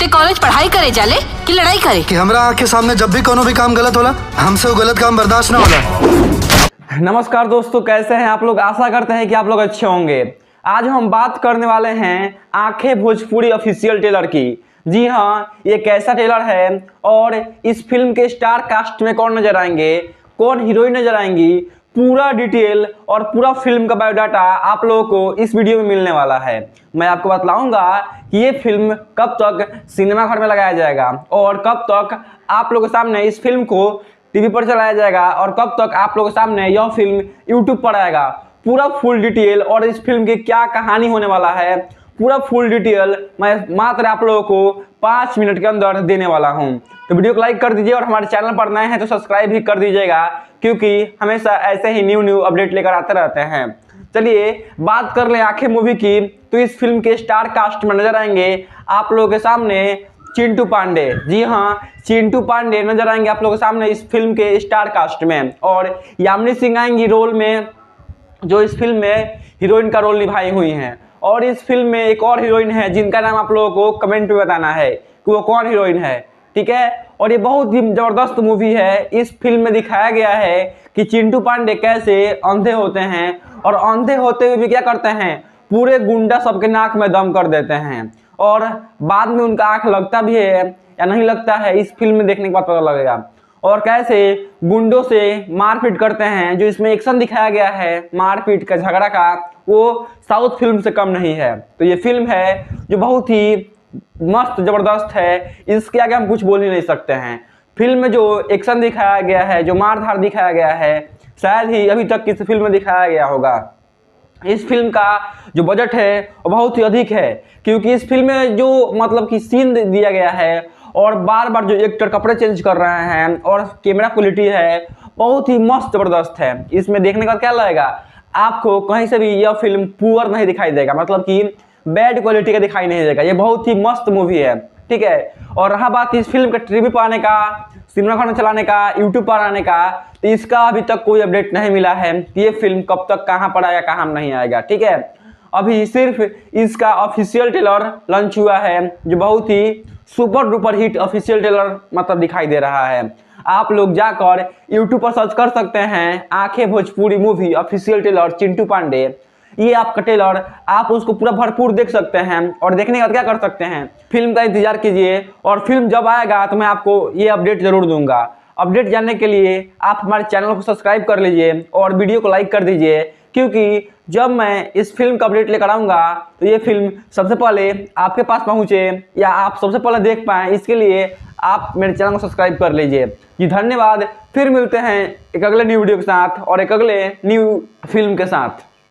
ते कॉलेज पढ़ाई करे जाले कि लड़ाई करे? कि हमरा आँख के सामने जब भी कोनो भी काम गलत होला, हमसे वो गलत काम बर्दाश्त ना होला। नमस्कार दोस्तों, कैसे हैं आप लोग? आशा करते हैं कि आप लोग अच्छे होंगे। आज हम बात करने वाले हैं आंखें भोजपुरी ऑफिशियल ट्रेलर की। जी हाँ, ये कैसा ट्रेलर है और इस फिल्म के स्टार कास्ट में कौन नजर आएंगे, कौन हीरोइन नजर आएंगी, पूरा डिटेल और पूरा फिल्म का बायोडाटा आप लोगों को इस वीडियो में मिलने वाला है। मैं आपको बतलाऊंगा कि ये फिल्म कब तक सिनेमा घर में लगाया जाएगा और कब तक आप लोगों के सामने इस फिल्म को टीवी पर चलाया जाएगा और कब तक आप लोगों के सामने यह फिल्म यूट्यूब पर आएगा। पूरा फुल डिटेल और इस फिल्म की क्या कहानी होने वाला है, पूरा फुल डिटेल मैं मात्र आप लोगों को 5 मिनट के अंदर देने वाला हूं। तो वीडियो को लाइक कर दीजिए और हमारे चैनल पर नए हैं तो सब्सक्राइब भी कर दीजिएगा, क्योंकि हमेशा ऐसे ही न्यू अपडेट लेकर आते रहते हैं। चलिए बात कर लें आंखें मूवी की। तो इस फिल्म के स्टार कास्ट में नजर आएंगे आप लोगों के सामने चिंटू पांडे। जी हाँ, चिंटू पांडे नजर आएंगे आप लोगों के सामने इस फिल्म के स्टार कास्ट में, और यामिनी सिंह आएंगी रोल में, जो इस फिल्म में हीरोइन का रोल निभाई हुई हैं। और इस फिल्म में एक और हीरोइन है जिनका नाम आप लोगों को कमेंट में बताना है कि वो कौन हीरोइन है, ठीक है। और ये बहुत ही जबरदस्त मूवी है। इस फिल्म में दिखाया गया है कि चिंटू पांडे कैसे अंधे होते हैं और अंधे होते हुए भी क्या करते हैं, पूरे गुंडा सबके नाक में दम कर देते हैं, और बाद में उनका आंख लगता भी है या नहीं लगता है इस फिल्म में देखने के बाद पता लगेगा। और कैसे गुंडों से मारपीट करते हैं, जो इसमें एक्शन दिखाया गया है मारपीट का, झगड़ा का, वो साउथ फिल्म से कम नहीं है। तो ये फिल्म है जो बहुत ही मस्त जबरदस्त है, इसके आगे हम कुछ बोल ही नहीं सकते हैं। फिल्म में जो एक्शन दिखाया गया है, जो मारधाड़ दिखाया गया है, शायद ही अभी तक किसी फिल्म में दिखाया गया होगा। इस फिल्म का जो बजट है वो बहुत ही अधिक है, क्योंकि इस फिल्म में जो मतलब कि सीन दिया गया है और बार बार जो एक्टर कपड़े चेंज कर रहे हैं और कैमरा क्वालिटी है बहुत ही मस्त जबरदस्त है। इसमें देखने का क्या लगेगा, आपको कहीं से भी यह फिल्म पुअर नहीं दिखाई देगा, मतलब कि बैड क्वालिटी का दिखाई नहीं देगा। ये बहुत ही मस्त मूवी है, ठीक है। और रहा बात इस फिल्म के टीवी पर आने का, सिनेमा घर में चलाने का, यूट्यूब पर आने का, तो इसका अभी तक कोई अपडेट नहीं मिला है कि ये फिल्म कब तक कहाँ पर आएगा, कहाँ नहीं आएगा, ठीक है। अभी सिर्फ इसका ऑफिशियल ट्रेलर लॉन्च हुआ है, जो बहुत ही super duper hit official trailer मतलब दिखाई दे रहा है। आप लोग जाकर यूट्यूब पर सर्च कर सकते हैं आंखें Bhojpuri movie official trailer Chintu Pandey. ये आपका ट्रेलर, आप उसको पूरा भरपूर देख सकते हैं और देखने के बाद क्या कर सकते हैं, फिल्म का इंतजार कीजिए और फिल्म जब आएगा तो मैं आपको ये अपडेट जरूर दूंगा। अपडेट जानने के लिए आप हमारे चैनल को सब्सक्राइब कर लीजिए और वीडियो को लाइक कर दीजिए, क्योंकि जब मैं इस फिल्म का अपडेट लेकर आऊँगा तो ये फिल्म सबसे पहले आपके पास पहुँचे या आप सबसे पहले देख पाएँ, इसके लिए आप मेरे चैनल को सब्सक्राइब कर लीजिए। जी धन्यवाद। फिर मिलते हैं एक अगले न्यू वीडियो के साथ और एक अगले न्यू फिल्म के साथ।